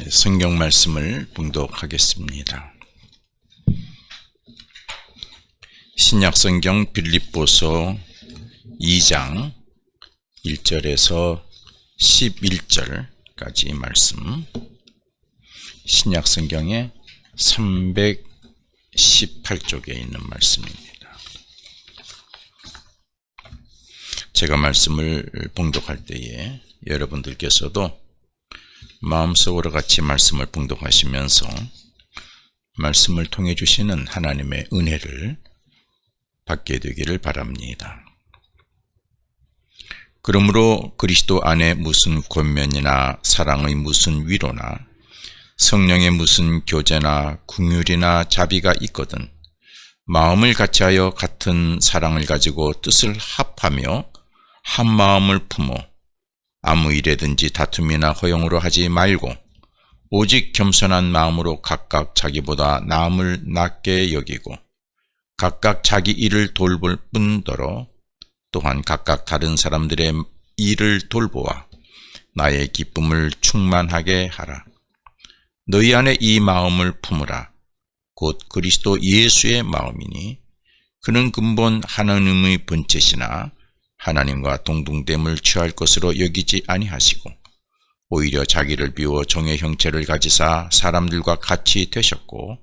성경 말씀을 봉독하겠습니다. 신약 성경 빌립보서 2장 1절에서 11절까지 말씀, 신약 성경의 318쪽에 있는 말씀입니다. 제가 말씀을 봉독할 때에 여러분들께서도 마음속으로 같이 말씀을 봉독하시면서 말씀을 통해 주시는 하나님의 은혜를 받게 되기를 바랍니다. 그러므로 그리스도 안에 무슨 권면이나 사랑의 무슨 위로나 성령의 무슨 교제나 긍휼이나 자비가 있거든 마음을 같이하여 같은 사랑을 가지고 뜻을 합하며 한 마음을 품어 아무 일에든지 다툼이나 허용으로 하지 말고 오직 겸손한 마음으로 각각 자기보다 남을 낮게 여기고 각각 자기 일을 돌볼 뿐더러 또한 각각 다른 사람들의 일을 돌보아 나의 기쁨을 충만하게 하라. 너희 안에 이 마음을 품으라. 곧 그리스도 예수의 마음이니 그는 근본 하나님의 본체시나 하나님과 동등됨을 취할 것으로 여기지 아니하시고 오히려 자기를 비워 종의 형체를 가지사 사람들과 같이 되셨고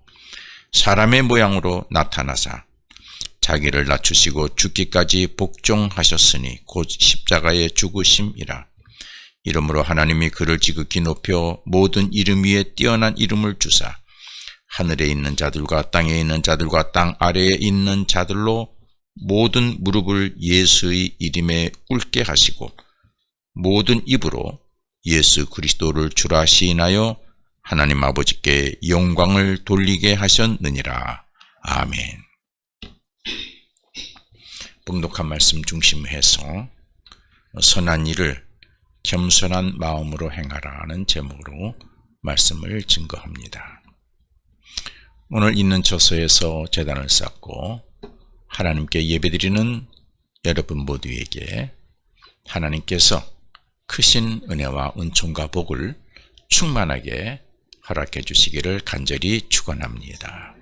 사람의 모양으로 나타나사 자기를 낮추시고 죽기까지 복종하셨으니 곧 십자가의 죽으심이라. 이러므로 하나님이 그를 지극히 높여 모든 이름 위에 뛰어난 이름을 주사 하늘에 있는 자들과 땅에 있는 자들과 땅 아래에 있는 자들로 모든 무릎을 예수의 이름에 꿇게 하시고 모든 입으로 예수 그리스도를 주라 시인하여 하나님 아버지께 영광을 돌리게 하셨느니라. 아멘. 봉독한 말씀 중심해서 선한 일을 겸손한 마음으로 행하라는 제목으로 말씀을 증거합니다. 오늘 있는 처소에서 제단을 쌓고 하나님께 예배드리는 여러분 모두에게 하나님께서 크신 은혜와 은총과 복을 충만하게 허락해 주시기를 간절히 축원합니다.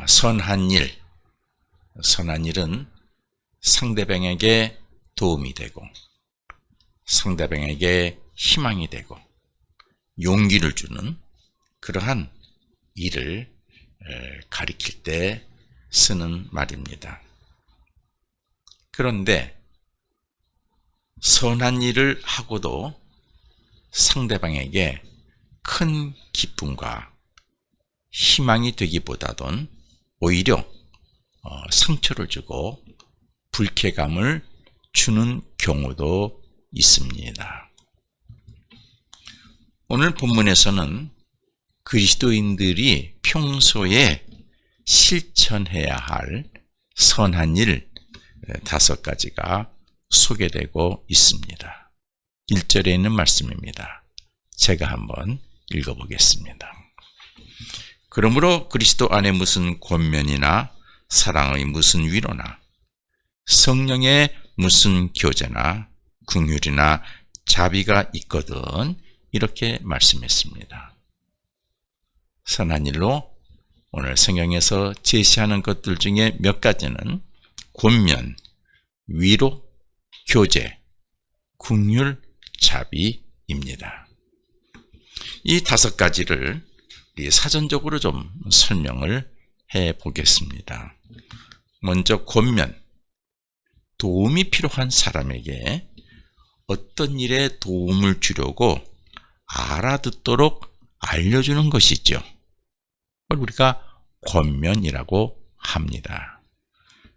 선한 일은 상대방에게 도움이 되고 상대방에게 희망이 되고 용기를 주는 그러한 일을 가리킬 때 쓰는 말입니다. 그런데 선한 일을 하고도 상대방에게 큰 기쁨과 희망이 되기보다는 오히려 상처를 주고 불쾌감을 주는 경우도 있습니다. 오늘 본문에서는 그리스도인들이 평소에 실천해야 할 선한 일 5가지가 소개되고 있습니다. 1절에 있는 말씀입니다. 제가 한번 읽어보겠습니다. 그러므로 그리스도 안에 무슨 권면이나 사랑의 무슨 위로나 성령의 무슨 교제나 긍휼이나 자비가 있거든 이렇게 말씀했습니다. 선한 일로 오늘 성경에서 제시하는 것들 중에 몇 가지는 권면, 위로, 교제, 긍휼, 자비입니다. 이 5가지를 사전적으로 좀 설명을 해 보겠습니다. 먼저 권면, 도움이 필요한 사람에게 어떤 일에 도움을 주려고 알아듣도록 알려주는 것이죠. 그걸 우리가 권면이라고 합니다.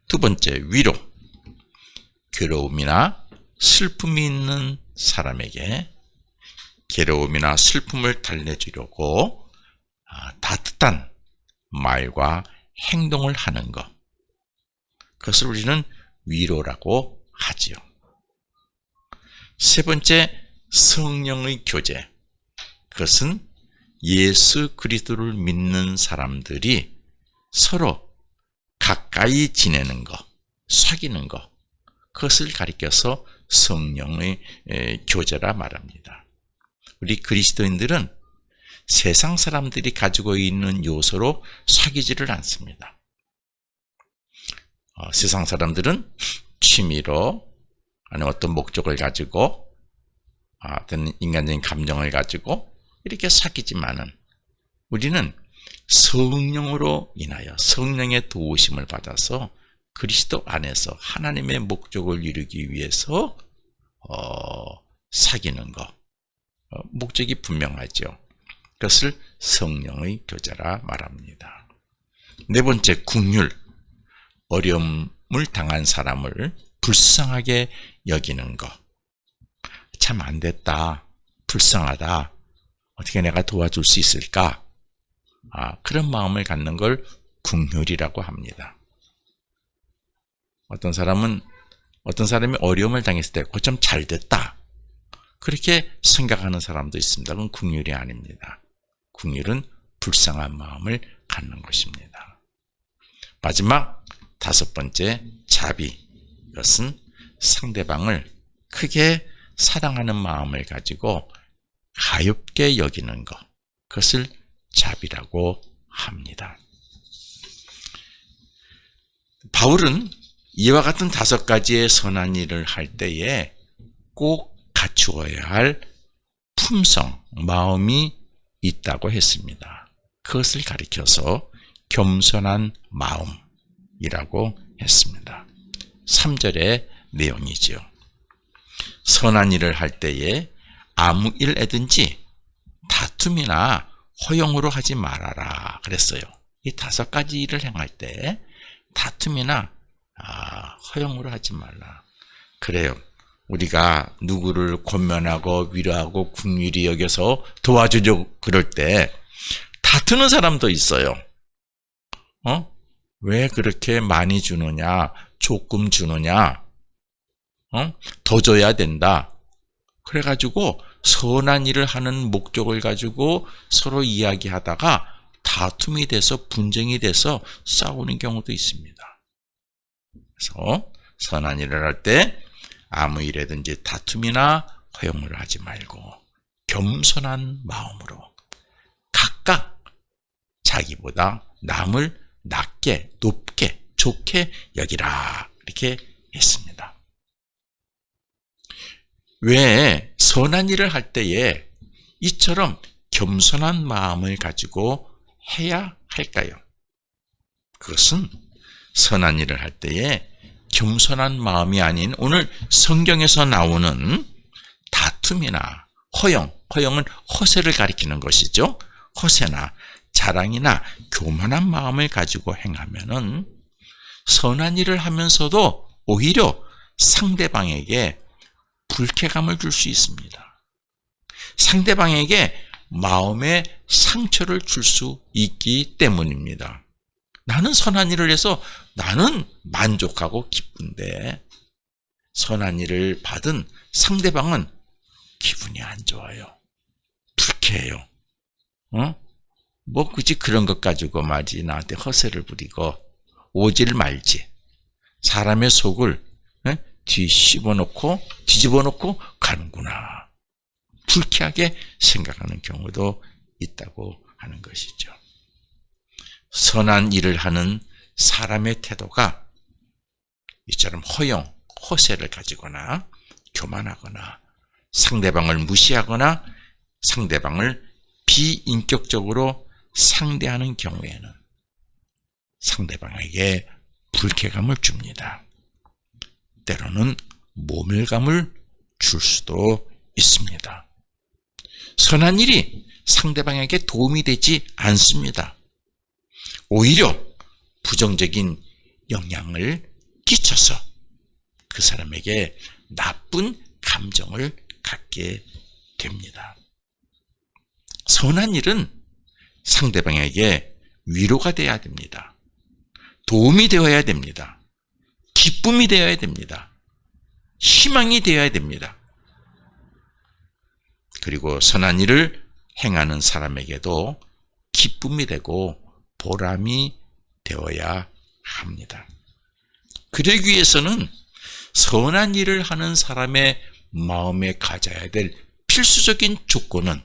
2번째, 위로. 괴로움이나 슬픔이 있는 사람에게 괴로움이나 슬픔을 달래주려고 따뜻한 말과 행동을 하는 것. 그것을 우리는 위로라고 하지요. 3번째, 성령의 교제. 그것은 예수 그리스도를 믿는 사람들이 서로 가까이 지내는 것, 사귀는 것, 그것을 가리켜서 성령의 교제라 말합니다. 우리 그리스도인들은 세상 사람들이 가지고 있는 요소로 사귀지를 않습니다. 세상 사람들은 취미로 아니면 어떤 목적을 가지고 어떤 인간적인 감정을 가지고 이렇게 사귀지만은 우리는 성령으로 인하여 성령의 도우심을 받아서 그리스도 안에서 하나님의 목적을 이루기 위해서 사귀는 것, 목적이 분명하죠. 그것을 성령의 교제라 말합니다. 네 번째, 긍휼, 어려움을 당한 사람을 불쌍하게 여기는 것. 참 안 됐다, 불쌍하다, 어떻게 내가 도와줄 수 있을까? 그런 마음을 갖는 걸 긍휼이라고 합니다. 어떤 사람이 어려움을 당했을 때 참 잘 됐다, 그렇게 생각하는 사람도 있습니다. 그건 긍휼이 아닙니다. 긍휼은 불쌍한 마음을 갖는 것입니다. 마지막 다섯 번째, 자비. 이것은 상대방을 크게 사랑하는 마음을 가지고 가엾게 여기는 것, 그것을 자비라고 합니다. 바울은 이와 같은 다섯 가지의 선한 일을 할 때에 꼭 갖추어야 할 품성, 마음이 있다고 했습니다. 그것을 가리켜서 겸손한 마음이라고 했습니다. 3절의 내용이지요. 선한 일을 할 때에 아무 일에든지 다툼이나 허용으로 하지 말아라 그랬어요. 이 다섯 가지 일을 행할 때 다툼이나 허용으로 하지 말라. 그래요. 우리가 누구를 권면하고 위로하고 긍휼히 여겨서 도와주려고 그럴 때 다투는 사람도 있어요. 왜 그렇게 많이 주느냐, 조금 주느냐, 더 줘야 된다. 그래가지고 선한 일을 하는 목적을 가지고 서로 이야기하다가 다툼이 돼서 분쟁이 돼서 싸우는 경우도 있습니다. 그래서 선한 일을 할 때 아무 일에든지 다툼이나 허용을 하지 말고 겸손한 마음으로 각각 자기보다 남을 낮게, 높게, 좋게 여기라, 이렇게 했습니다. 왜 선한 일을 할 때에 이처럼 겸손한 마음을 가지고 해야 할까요? 그것은 선한 일을 할 때에 겸손한 마음이 아닌 오늘 성경에서 나오는 다툼이나 허용은 허세를 가리키는 것이죠. 허세나 자랑이나 교만한 마음을 가지고 행하면은 선한 일을 하면서도 오히려 상대방에게 불쾌감을 줄 수 있습니다. 상대방에게 마음의 상처를 줄 수 있기 때문입니다. 나는 선한 일을 해서 나는 만족하고 기쁜데 선한 일을 받은 상대방은 기분이 안 좋아요. 불쾌해요. 뭐 굳이 그런 것 가지고 말이지 나한테 허세를 부리고 오질 말지. 사람의 속을 뒤집어 놓고 가는구나. 불쾌하게 생각하는 경우도 있다고 하는 것이죠. 선한 일을 하는 사람의 태도가 이처럼 허세를 가지거나 교만하거나 상대방을 무시하거나 상대방을 비인격적으로 상대하는 경우에는 상대방에게 불쾌감을 줍니다. 때로는 모멸감을 줄 수도 있습니다. 선한 일이 상대방에게 도움이 되지 않습니다. 오히려 부정적인 영향을 끼쳐서 그 사람에게 나쁜 감정을 갖게 됩니다. 선한 일은 상대방에게 위로가 되어야 됩니다. 도움이 되어야 됩니다. 기쁨이 되어야 됩니다. 희망이 되어야 됩니다. 그리고 선한 일을 행하는 사람에게도 기쁨이 되고 보람이 되어야 합니다. 그러기 위해서는 선한 일을 하는 사람의 마음에 가져야 될 필수적인 조건은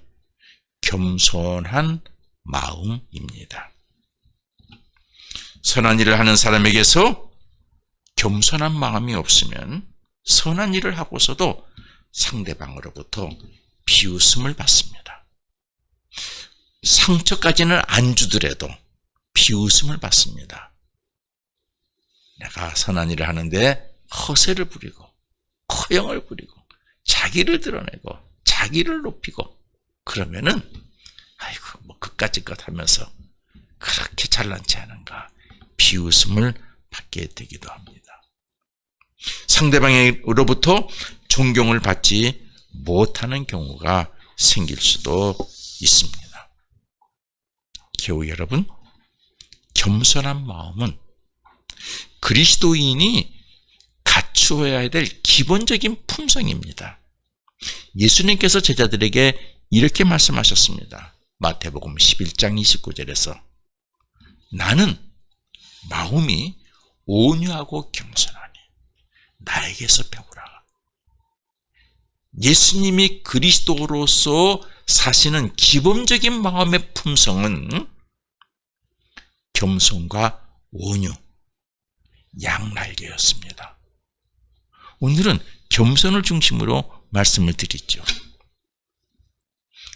겸손한 마음입니다. 선한 일을 하는 사람에게서 겸손한 마음이 없으면 선한 일을 하고서도 상대방으로부터 비웃음을 받습니다. 상처까지는 안 주더라도 비웃음을 받습니다. 내가 선한 일을 하는데 허세를 부리고 허영을 부리고 자기를 드러내고 자기를 높이고 그러면은 아이고 뭐 그까짓것 하면서 그렇게 잘난지 않은가 비웃음을 받게 되기도 합니다. 상대방으로부터 존경을 받지 못하는 경우가 생길 수도 있습니다. 교우 여러분, 겸손한 마음은 그리스도인이 갖추어야 될 기본적인 품성입니다. 예수님께서 제자들에게 이렇게 말씀하셨습니다. 마태복음 11장 29절에서 나는 마음이 온유하고 겸손하니 나에게서 배우라. 예수님이 그리스도로서 사시는 기본적인 마음의 품성은 겸손과 온유, 양날개였습니다. 오늘은 겸손을 중심으로 말씀을 드리죠.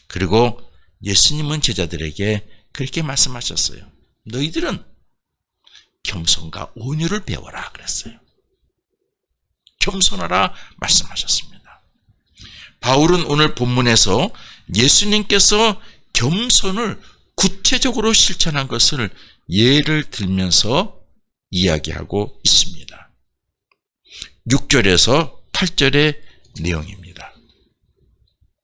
그리고 예수님은 제자들에게 그렇게 말씀하셨어요. 너희들은 겸손과 온유를 배워라 그랬어요. 겸손하라 말씀하셨습니다. 바울은 오늘 본문에서 예수님께서 겸손을 구체적으로 실천한 것을 예를 들면서 이야기하고 있습니다. 6절에서 8절의 내용입니다.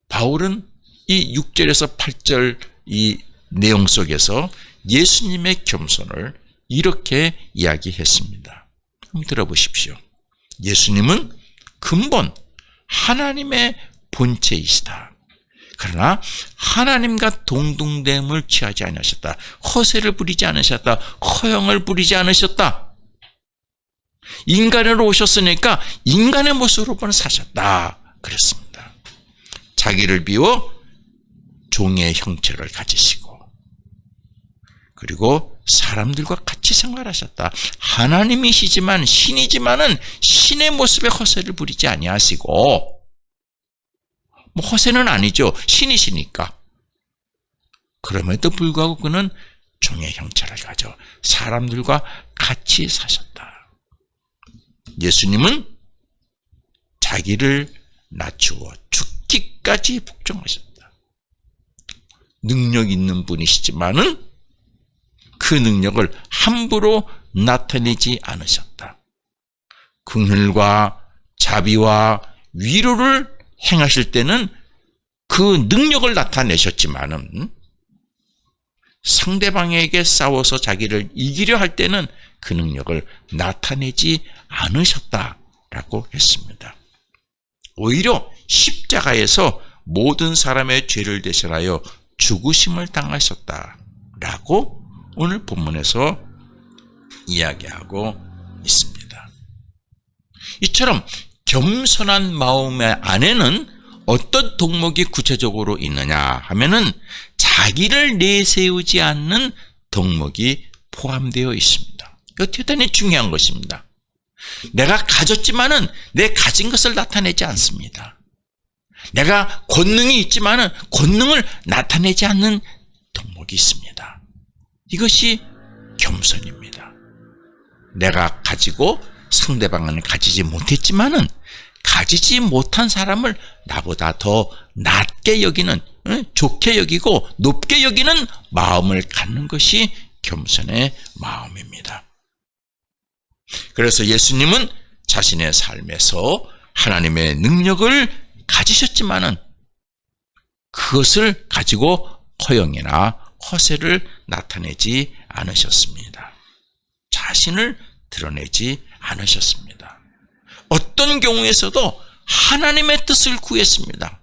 바울은 이 6절에서 8절 이 내용 속에서 예수님의 겸손을 이렇게 이야기했습니다. 한번 들어보십시오. 예수님은 근본 하나님의 본체이시다. 그러나 하나님과 동등됨을 취하지 않으셨다. 허세를 부리지 않으셨다. 허영을 부리지 않으셨다. 인간으로 오셨으니까 인간의 모습으로 사셨다. 그랬습니다. 자기를 비워 종의 형체를 가지시고 그리고 사람들과 같이 생활하셨다. 하나님이시지만 신이지만은 신의 모습의 허세를 부리지 아니하시고 뭐 허세는 아니죠. 신이시니까. 그럼에도 불구하고 그는 종의 형체를 가져 사람들과 같이 사셨다. 예수님은 자기를 낮추어 죽기까지 복종하셨다. 능력 있는 분이시지만은 그 능력을 함부로 나타내지 않으셨다. 긍휼과 자비와 위로를 행하실 때는 그 능력을 나타내셨지만은 상대방에게 싸워서 자기를 이기려 할 때는 그 능력을 나타내지 않으셨다라고 했습니다. 오히려 십자가에서 모든 사람의 죄를 대신하여 죽으심을 당하셨다라고 오늘 본문에서 이야기하고 있습니다. 이처럼 겸손한 마음의 안에는 어떤 덕목이 구체적으로 있느냐 하면은 자기를 내세우지 않는 덕목이 포함되어 있습니다. 이거 대단히 중요한 것입니다. 내가 가졌지만은 내 가진 것을 나타내지 않습니다. 내가 권능이 있지만은 권능을 나타내지 않는 덕목이 있습니다. 이것이 겸손입니다. 내가 가지고 상대방은 가지지 못했지만은 가지지 못한 사람을 나보다 더 낮게 여기는, 좋게 여기고 높게 여기는 마음을 갖는 것이 겸손의 마음입니다. 그래서 예수님은 자신의 삶에서 하나님의 능력을 가지셨지만은 그것을 가지고 허영이나 허세를 나타내지 않으셨습니다. 자신을 드러내지 않으셨습니다. 어떤 경우에서도 하나님의 뜻을 구했습니다.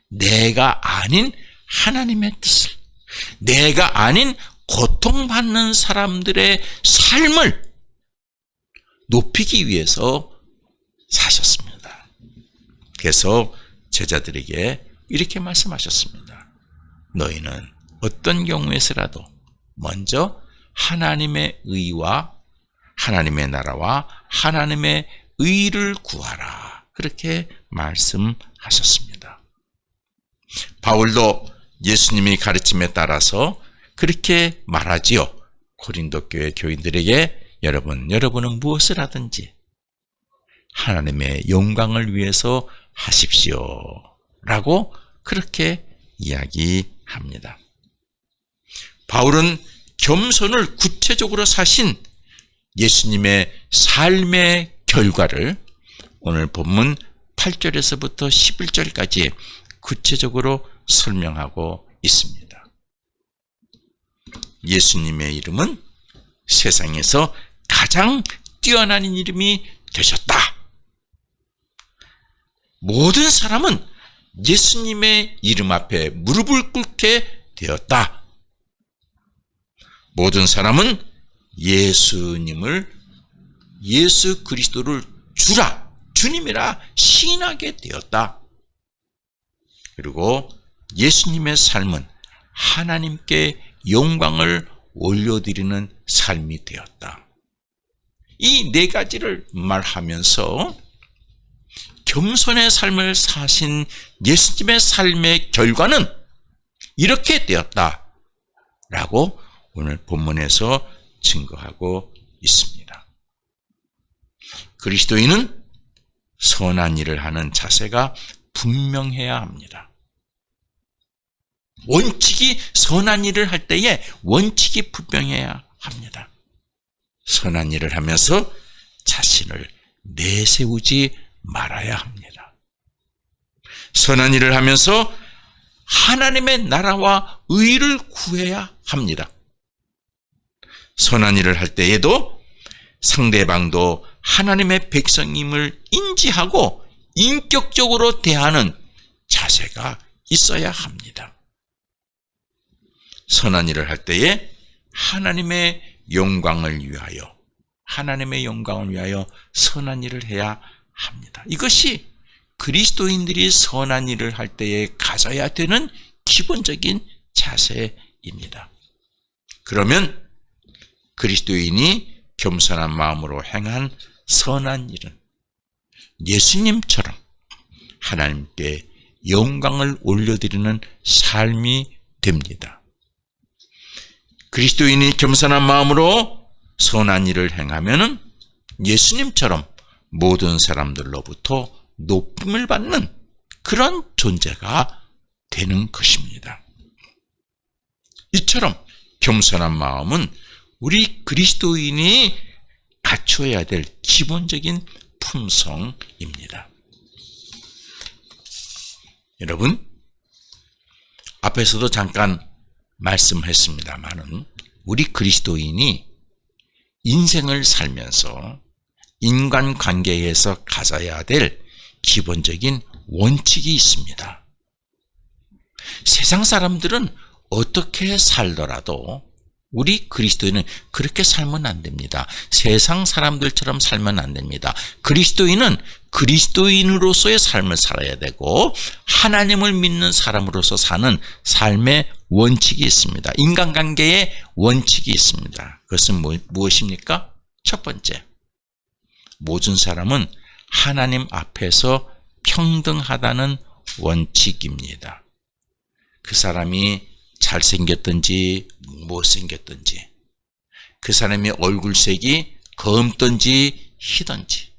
내가 아닌 하나님의 뜻을, 내가 아닌 고통받는 사람들의 삶을 높이기 위해서 사셨습니다. 그래서 제자들에게 이렇게 말씀하셨습니다. 너희는 어떤 경우에서라도 먼저 하나님의 의와 하나님의 나라와 하나님의 의를 구하라. 그렇게 말씀하셨습니다. 바울도 예수님의 가르침에 따라서 그렇게 말하지요. 고린도 교회 교인들에게 여러분은 무엇을 하든지 하나님의 영광을 위해서 하십시오. 라고 그렇게 이야기합니다. 바울은 겸손을 구체적으로 사신 예수님의 삶의 결과를 오늘 본문 8절에서부터 11절까지 구체적으로 설명하고 있습니다. 예수님의 이름은 세상에서 가장 뛰어난 이름이 되셨다. 모든 사람은 예수님의 이름 앞에 무릎을 꿇게 되었다. 모든 사람은 예수 그리스도를 주님이라 시인하게 되었다. 그리고 예수님의 삶은 하나님께 영광을 올려드리는 삶이 되었다. 이 네 가지를 말하면서 겸손의 삶을 사신 예수님의 삶의 결과는 이렇게 되었다라고 오늘 본문에서 증거하고 있습니다. 그리스도인은 선한 일을 하는 자세가 분명해야 합니다. 원칙이 선한 일을 할 때에 원칙이 분명해야 합니다. 선한 일을 하면서 자신을 내세우지 말아야 합니다. 선한 일을 하면서 하나님의 나라와 의를 구해야 합니다. 선한 일을 할 때에도 상대방도 하나님의 백성임을 인지하고 인격적으로 대하는 자세가 있어야 합니다. 선한 일을 할 때에 하나님의 영광을 위하여 선한 일을 해야 합니다. 이것이 그리스도인들이 선한 일을 할 때에 가져야 되는 기본적인 자세입니다. 그러면 그리스도인이 겸손한 마음으로 행한 선한 일은 예수님처럼 하나님께 영광을 올려드리는 삶이 됩니다. 그리스도인이 겸손한 마음으로 선한 일을 행하면은 예수님처럼 모든 사람들로부터 높임을 받는 그런 존재가 되는 것입니다. 이처럼 겸손한 마음은 우리 그리스도인이 갖추어야 될 기본적인 품성입니다. 여러분, 앞에서도 잠깐 말씀했습니다마는 우리 그리스도인이 인생을 살면서 인간관계에서 가져야 될 기본적인 원칙이 있습니다. 세상 사람들은 어떻게 살더라도 우리 그리스도인은 그렇게 살면 안 됩니다. 세상 사람들처럼 살면 안 됩니다. 그리스도인은 그리스도인으로서의 삶을 살아야 되고 하나님을 믿는 사람으로서 사는 삶의 원칙이 있습니다. 인간관계의 원칙이 있습니다. 그것은 무엇입니까? 첫 번째, 모든 사람은 하나님 앞에서 평등하다는 원칙입니다. 그 사람이 잘생겼든지 못생겼든지, 그 사람의 얼굴색이 검든지 희든지,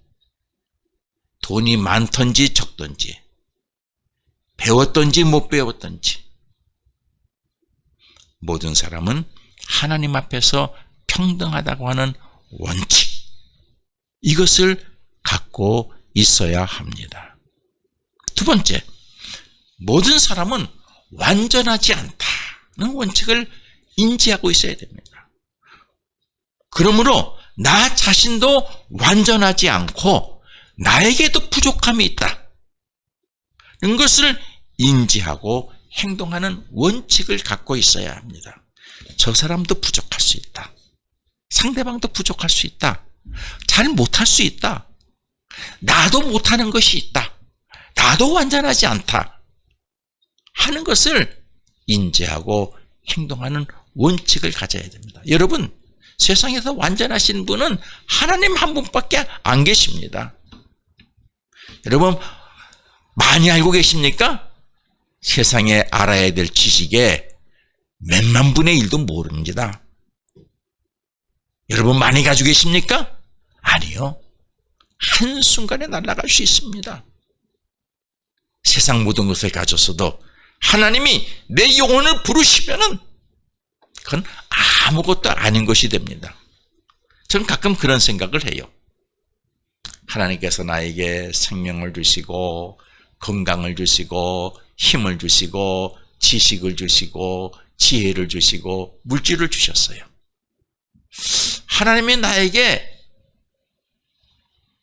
돈이 많든지 적든지, 배웠든지 못 배웠든지, 모든 사람은 하나님 앞에서 평등하다고 하는 원칙, 이것을 갖고 있어야 합니다. 두 번째, 모든 사람은 완전하지 않다는 원칙을 인지하고 있어야 됩니다. 그러므로 나 자신도 완전하지 않고 나에게도 부족함이 있다. 이런 것을 인지하고 행동하는 원칙을 갖고 있어야 합니다. 저 사람도 부족할 수 있다. 상대방도 부족할 수 있다. 잘 못할 수 있다. 나도 못하는 것이 있다. 나도 완전하지 않다. 하는 것을 인지하고 행동하는 원칙을 가져야 됩니다. 여러분, 세상에서 완전하신 분은 하나님 한 분밖에 안 계십니다. 여러분, 많이 알고 계십니까? 세상에 알아야 될 지식의 몇만 분의 1도 모릅니다. 여러분, 많이 가지고 계십니까? 아니요. 한순간에 날아갈 수 있습니다. 세상 모든 것을 가졌어도 하나님이 내 영혼을 부르시면은 그건 아무것도 아닌 것이 됩니다. 저는 가끔 그런 생각을 해요. 하나님께서 나에게 생명을 주시고 건강을 주시고 힘을 주시고 지식을 주시고 지혜를 주시고 물질을 주셨어요. 하나님이 나에게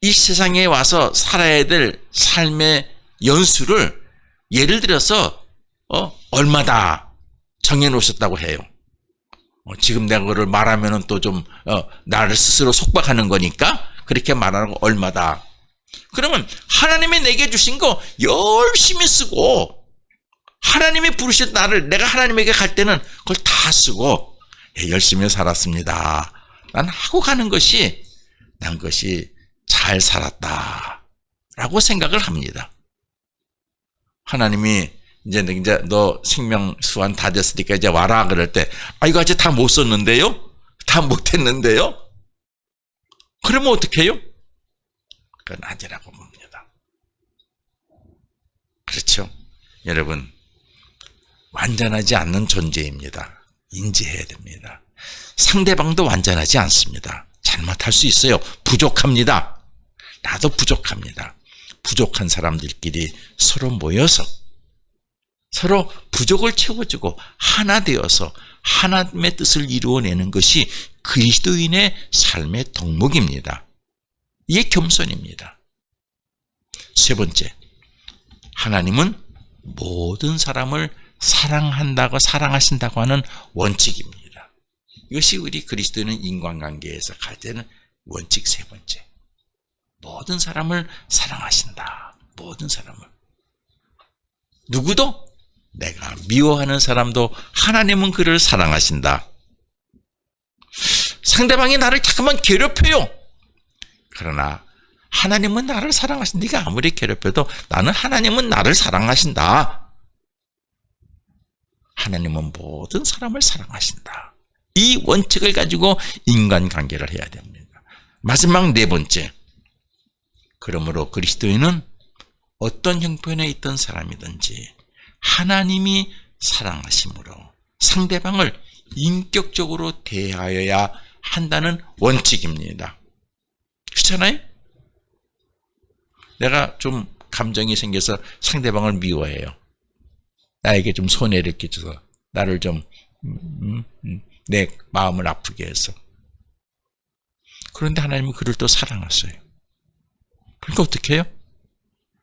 이 세상에 와서 살아야 될 삶의 연수를 예를 들어서 얼마다 정해놓으셨다고 해요. 지금 내가 그걸 말하면은 또 좀 나를 스스로 속박하는 거니까 그렇게 말하는 거 얼마다. 그러면 하나님이 내게 주신 거 열심히 쓰고 하나님이 부르신 나를 내가 하나님에게 갈 때는 그걸 다 쓰고 열심히 살았습니다. 난 하고 가는 것이 난 것이 잘 살았다라고 생각을 합니다. 하나님이 이제 너 생명 수완 다 됐으니까 이제 와라 그럴 때 이거 아직 다 못 썼는데요? 다 못했는데요? 그러면 어떻게 해요? 그건 아니라고 봅니다. 그렇죠? 여러분, 완전하지 않는 존재입니다. 인지해야 됩니다. 상대방도 완전하지 않습니다. 잘못할 수 있어요. 부족합니다. 나도 부족합니다. 부족한 사람들끼리 서로 모여서 서로 부족을 채워주고 하나 되어서 하나님의 뜻을 이루어내는 것이 그리스도인의 삶의 덕목입니다. 이게 겸손입니다. 세 번째, 하나님은 모든 사람을 사랑하신다고 하는 원칙입니다. 이것이 우리 그리스도인은 인간관계에서 가지는 원칙 세 번째. 모든 사람을 사랑하신다. 모든 사람을. 누구도 내가 미워하는 사람도 하나님은 그를 사랑하신다. 상대방이 나를 자꾸만 괴롭혀요. 그러나 하나님은 나를 사랑하신다. 네가 아무리 괴롭혀도 나는 하나님은 나를 사랑하신다. 하나님은 모든 사람을 사랑하신다. 이 원칙을 가지고 인간관계를 해야 됩니다. 마지막 네 번째. 그러므로 그리스도인은 어떤 형편에 있던 사람이든지 하나님이 사랑하심으로 상대방을 인격적으로 대하여야 한다는 원칙입니다. 그렇잖아요? 내가 좀 감정이 생겨서 상대방을 미워해요. 나에게 좀 손해를 끼쳐서 나를 좀 내 마음을 아프게 해서. 그런데 하나님은 그를 또 사랑하셔요. 그러니까 어떻게 해요?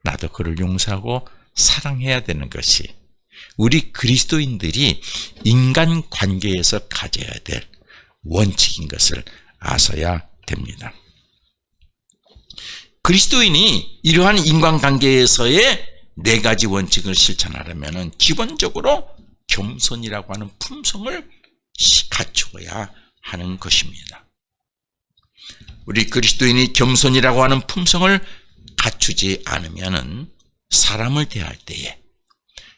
나도 그를 용서하고 사랑해야 되는 것이 우리 그리스도인들이 인간관계에서 가져야 될 원칙인 것을 아셔야 됩니다. 그리스도인이 이러한 인간관계에서의 네 가지 원칙을 실천하려면 기본적으로 겸손이라고 하는 품성을 갖추어야 하는 것입니다. 우리 그리스도인이 겸손이라고 하는 품성을 갖추지 않으면 사람을 대할 때에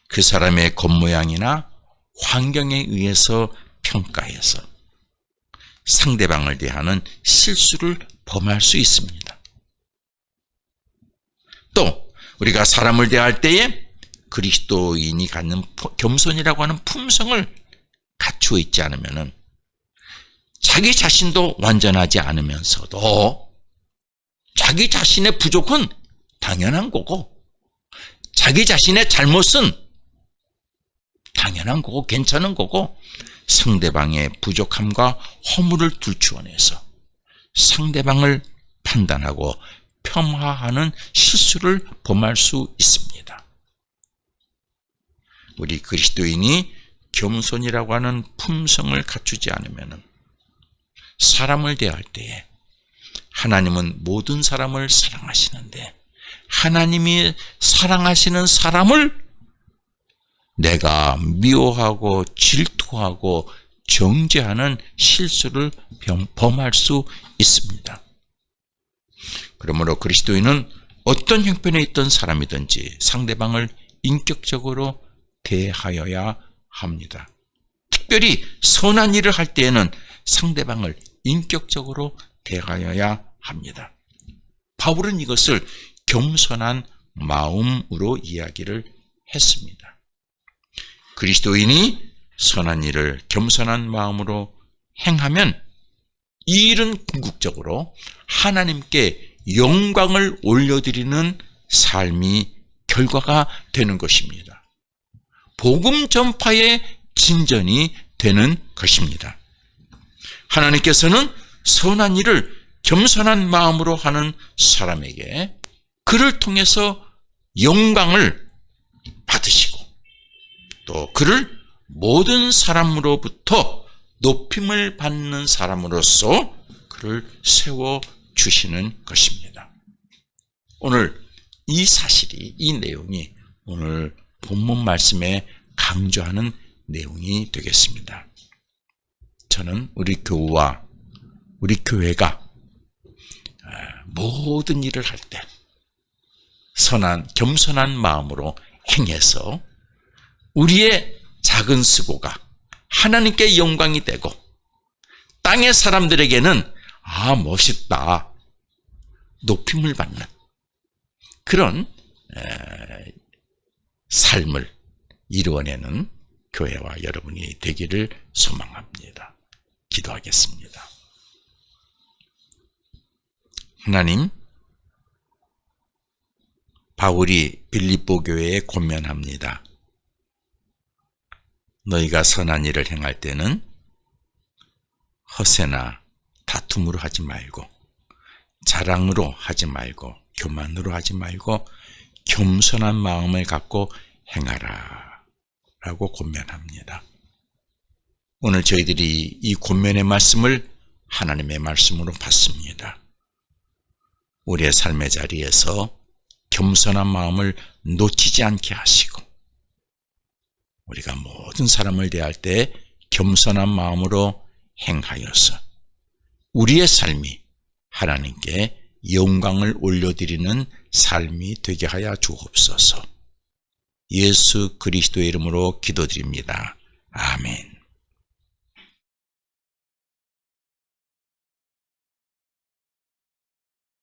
그 사람의 겉모양이나 환경에 의해서 평가해서 상대방을 대하는 실수를 범할 수 있습니다. 또 우리가 사람을 대할 때에 그리스도인이 갖는 겸손이라고 하는 품성을 갖추어 있지 않으면 자기 자신도 완전하지 않으면서도 자기 자신의 부족은 당연한 거고 자기 자신의 잘못은 당연한 거고 괜찮은 거고 상대방의 부족함과 허물을 들추어내서 상대방을 판단하고 폄하하는 실수를 범할 수 있습니다. 우리 그리스도인이 겸손이라고 하는 품성을 갖추지 않으면 사람을 대할 때에 하나님은 모든 사람을 사랑하시는데 하나님이 사랑하시는 사람을 내가 미워하고 질투하고 정죄하는 실수를 범할 수 있습니다. 그러므로 그리스도인은 어떤 형편에 있던 사람이든지 상대방을 인격적으로 대하여야 합니다. 특별히 선한 일을 할 때에는 상대방을 인격적으로 대하여야 합니다. 바울은 이것을 겸손한 마음으로 이야기를 했습니다. 그리스도인이 선한 일을 겸손한 마음으로 행하면 이 일은 궁극적으로 하나님께 영광을 올려드리는 삶이 결과가 되는 것입니다. 복음 전파의 진전이 되는 것입니다. 하나님께서는 선한 일을 겸손한 마음으로 하는 사람에게 그를 통해서 영광을 받으시고 또 그를 모든 사람으로부터 높임을 받는 사람으로서 그를 세워주시는 것입니다. 오늘 이 사실이, 이 내용이 오늘 본문 말씀에 강조하는 내용이 되겠습니다. 저는 우리 교우와 우리 교회가 모든 일을 할 때 겸손한 마음으로 행해서 우리의 작은 수고가 하나님께 영광이 되고 땅의 사람들에게는 멋있다, 높임을 받는 그런 삶을 이루어내는 교회와 여러분이 되기를 소망합니다. 기도하겠습니다. 하나님, 바울이 빌립보 교회에 권면합니다. 너희가 선한 일을 행할 때는 허세나 다툼으로 하지 말고 자랑으로 하지 말고 교만으로 하지 말고 겸손한 마음을 갖고 행하라 라고 권면합니다. 오늘 저희들이 이 권면의 말씀을 하나님의 말씀으로 받습니다. 우리의 삶의 자리에서 겸손한 마음을 놓치지 않게 하시고 우리가 모든 사람을 대할 때 겸손한 마음으로 행하여서 우리의 삶이 하나님께 영광을 올려드리는 삶이 되게 하여 주옵소서. 예수 그리스도의 이름으로 기도드립니다. 아멘.